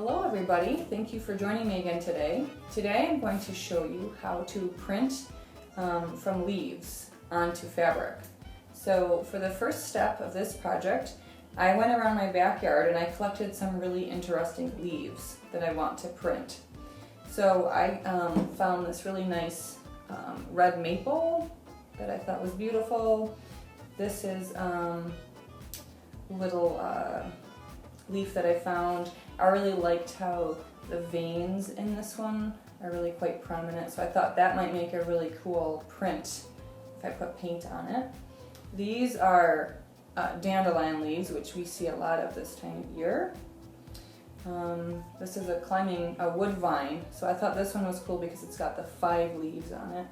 Hello everybody, thank you for joining me again today. Today I'm going to show you how to print from leaves onto fabric. So for the first step of this project, I went around my backyard and I collected some really interesting leaves that I want to print. So I found this really nice red maple that I thought was beautiful. This is little leaf that I found. I really liked how the veins in this one are really quite prominent, so I thought that might make a really cool print if I put paint on it. These are dandelion leaves, which we see a lot of this time of year. This is a wood vine, so I thought this one was cool because it's got the 5 leaves on it.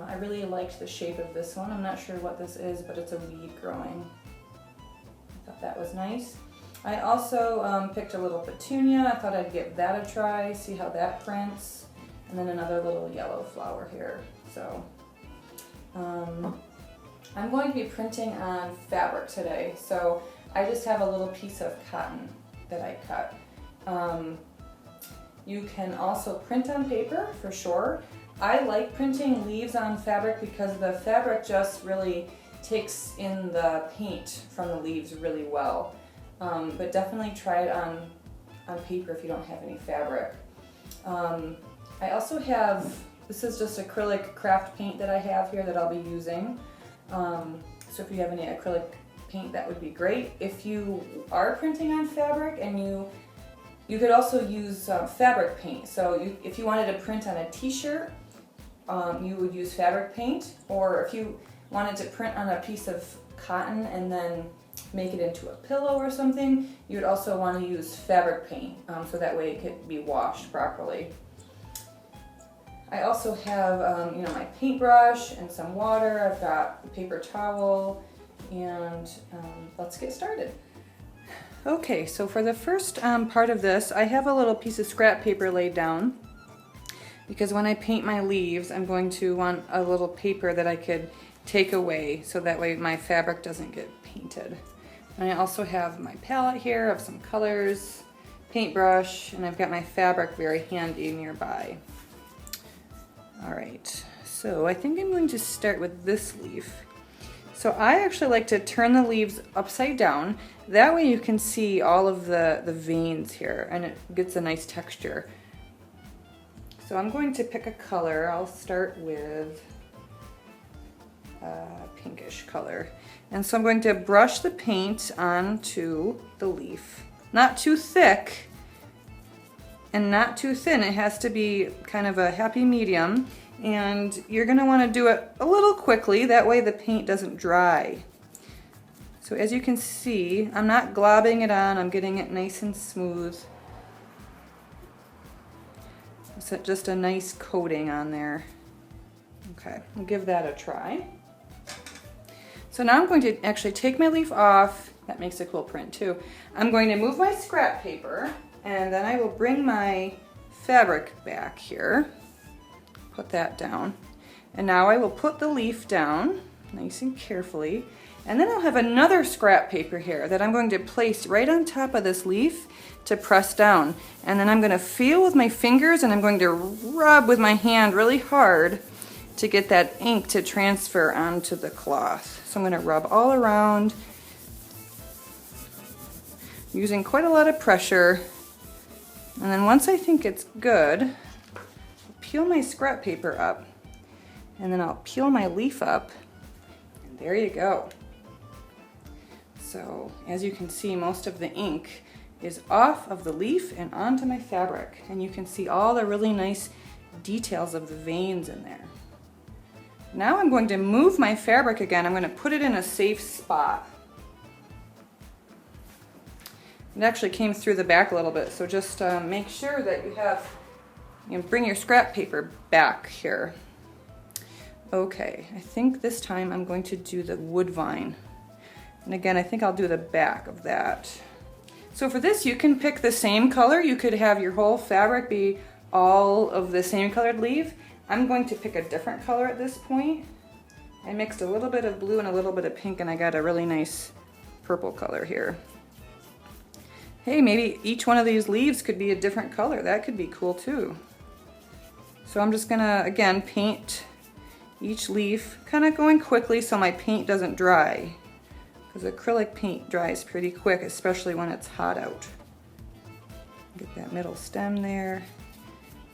I really liked the shape of this one. I'm not sure what this is, but it's a weed growing. I thought that was nice. I also picked a little petunia. I thought I'd give that a try, see how that prints. And then another little yellow flower here. So I'm going to be printing on fabric today. So I just have a little piece of cotton that I cut. You can also print on paper for sure. I like printing leaves on fabric because the fabric just really takes in the paint from the leaves really well. But definitely try it on paper if you don't have any fabric. I also have, this is just acrylic craft paint that I have here that I'll be using. So if you have any acrylic paint, that would be great. If you are printing on fabric, and you could also use fabric paint. So if you wanted to print on a t-shirt, you would use fabric paint, or if you wanted to print on a piece of cotton and then make it into a pillow or something, you would also want to use fabric paint, so that way it could be washed properly. I also have my paintbrush and some water. I've got a paper towel, and let's get started. Okay, so for the first part of this, I have a little piece of scrap paper laid down because when I paint my leaves, I'm going to want a little paper that I could take away so that way my fabric doesn't get painted. And I also have my palette here of some colors, paintbrush, and I've got my fabric very handy nearby. All right, so I think I'm going to start with this leaf. So I actually like to turn the leaves upside down. That way you can see all of the veins here and it gets a nice texture. So I'm going to pick a color. I'll start with pinkish color. And so I'm going to brush the paint onto the leaf. Not too thick and not too thin. It has to be kind of a happy medium. And you're going to want to do it a little quickly. That way the paint doesn't dry. So as you can see, I'm not globbing it on. I'm getting it nice and smooth. It's just a nice coating on there. Okay, I'll give that a try. So now I'm going to actually take my leaf off. That makes a cool print too. I'm going to move my scrap paper, and then I will bring my fabric back here. Put that down. And now I will put the leaf down nice and carefully. And then I'll have another scrap paper here that I'm going to place right on top of this leaf to press down. And then I'm going to feel with my fingers, and I'm going to rub with my hand really hard to get that ink to transfer onto the cloth. So I'm going to rub all around using quite a lot of pressure. And then once I think it's good, I'll peel my scrap paper up, and then I'll peel my leaf up, and there you go. So as you can see, most of the ink is off of the leaf and onto my fabric, and you can see all the really nice details of the veins in there. Now I'm going to move my fabric again. I'm going to put it in a safe spot. It actually came through the back a little bit, so just make sure that you bring your scrap paper back here. Okay, I think this time I'm going to do the wood vine. And again, I think I'll do the back of that. So for this, you can pick the same color. You could have your whole fabric be all of the same colored leaf. I'm going to pick a different color at this point. I mixed a little bit of blue and a little bit of pink, and I got a really nice purple color here. Hey, maybe each one of these leaves could be a different color. That could be cool too. So I'm just gonna, again, paint each leaf, kind of going quickly so my paint doesn't dry. Because acrylic paint dries pretty quick, especially when it's hot out. Get that middle stem there.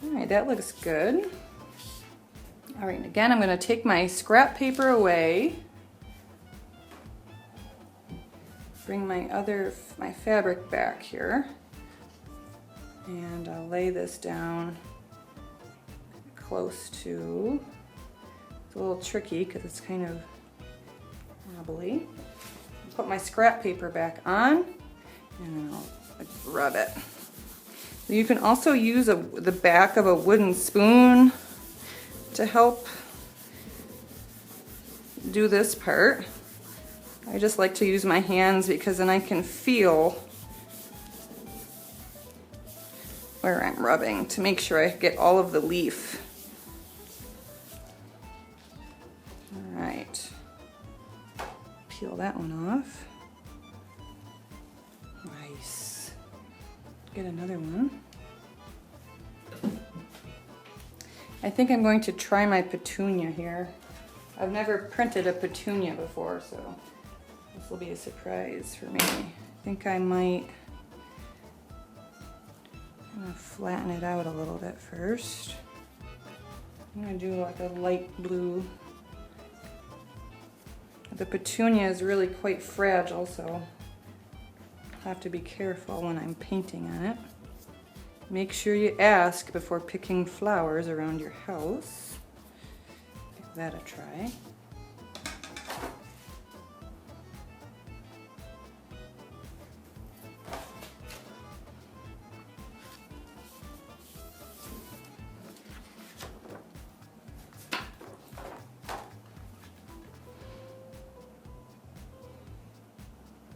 All right, that looks good. All right, and again, I'm gonna take my scrap paper away. Bring my fabric back here. And I'll lay this down close to, it's a little tricky because it's kind of wobbly. Put my scrap paper back on and I'll rub it. You can also use the back of a wooden spoon to help do this part. I just like to use my hands because then I can feel where I'm rubbing to make sure I get all of the leaf. All right, peel that one off. Nice. Get another one. I think I'm going to try my petunia here. I've never printed a petunia before, so this will be a surprise for me. I think I might kind of flatten it out a little bit first. I'm gonna do like a light blue. The petunia is really quite fragile, so I'll have to be careful when I'm painting on it. Make sure you ask before picking flowers around your house. Give that a try.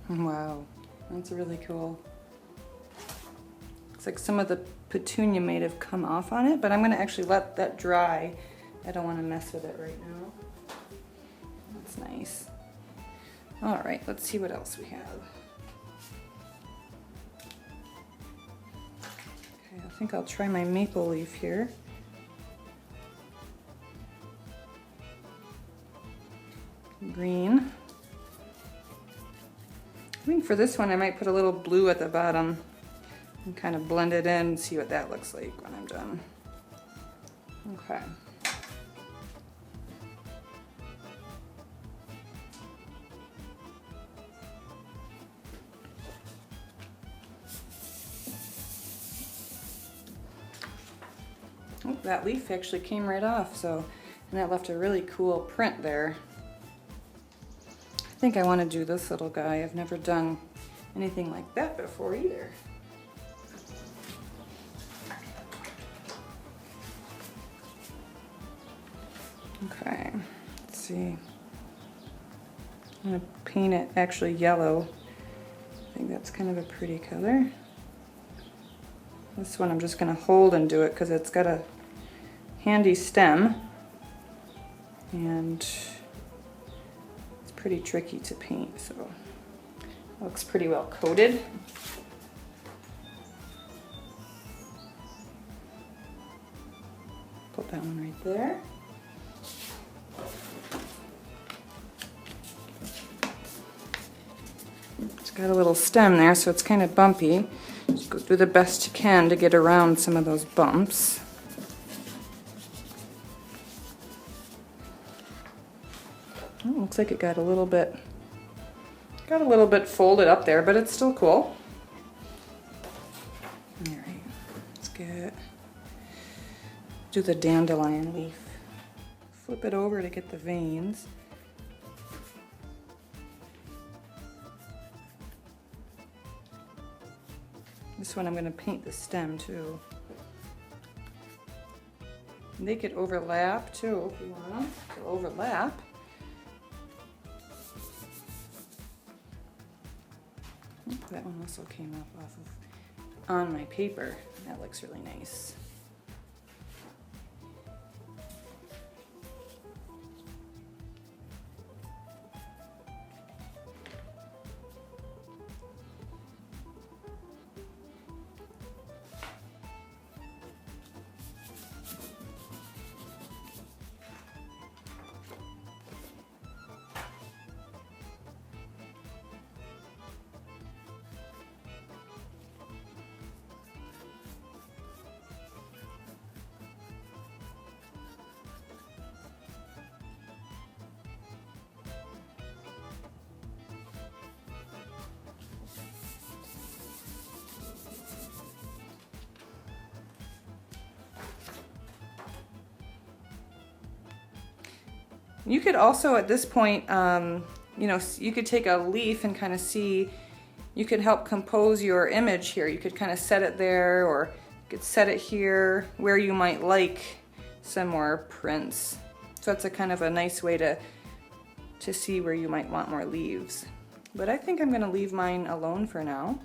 Wow, that's really cool. Looks like some of the petunia might have come off on it, but I'm gonna actually let that dry. I don't wanna mess with it right now. That's nice. All right, let's see what else we have. Okay, I think I'll try my maple leaf here. Green. I think for this one I might put a little blue at the bottom and kind of blend it in and see what that looks like when I'm done. Okay. Oh, that leaf actually came right off, so, and that left a really cool print there. I think I want to do this little guy. I've never done anything like that before either. Okay, let's see. I'm going to paint it actually yellow. I think that's kind of a pretty color. This one I'm just going to hold and do it because it's got a handy stem and it's pretty tricky to paint, so it looks pretty well coated. Put that one right there. It's got a little stem there, so it's kind of bumpy. Just go do the best you can to get around some of those bumps. Oh, looks like it got a little bit folded up there, but it's still cool. All right, let's do the dandelion leaf. Flip it over to get the veins. This one I'm going to paint the stem too. And they could overlap too if you want them to overlap. That one also came up off of on my paper. That looks really nice. You could also at this point, you know, you could take a leaf and kind of see, you could help compose your image here. You could kind of set it there, or you could set it here where you might like some more prints. So that's a kind of a nice way to see where you might want more leaves. But I think I'm gonna leave mine alone for now.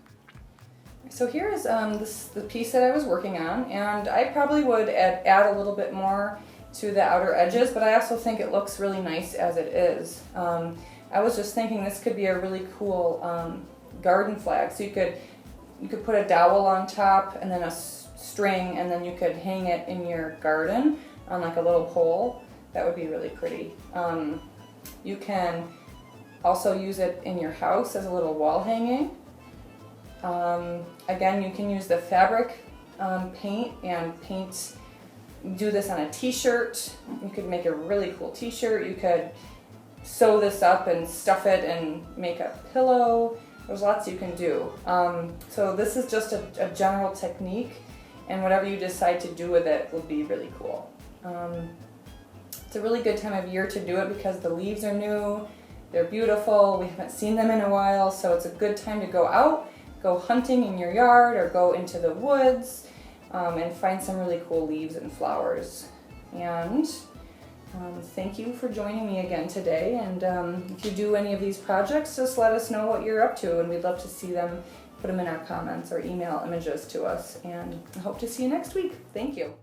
So here's the piece that I was working on, and I probably would add a little bit more to the outer edges, but I also think it looks really nice as it is. I was just thinking this could be a really cool garden flag. So you could put a dowel on top and then a string, and then you could hang it in your garden on like a little pole. That would be really pretty. You can also use it in your house as a little wall hanging. Again, you can use the fabric paint and do this on a t-shirt. You could make a really cool t-shirt. You could sew this up and stuff it and make a pillow. There's lots you can do. So this is just a general technique, and whatever you decide to do with it will be really cool. It's a really good time of year to do it because the leaves are new, they're beautiful, we haven't seen them in a while, so it's a good time to go out, go hunting in your yard or go into the woods and find some really cool leaves and flowers. And thank you for joining me again today, and if you do any of these projects, just let us know what you're up to, and we'd love to see them. Put them in our comments or email images to us, and I hope to see you next week. Thank you.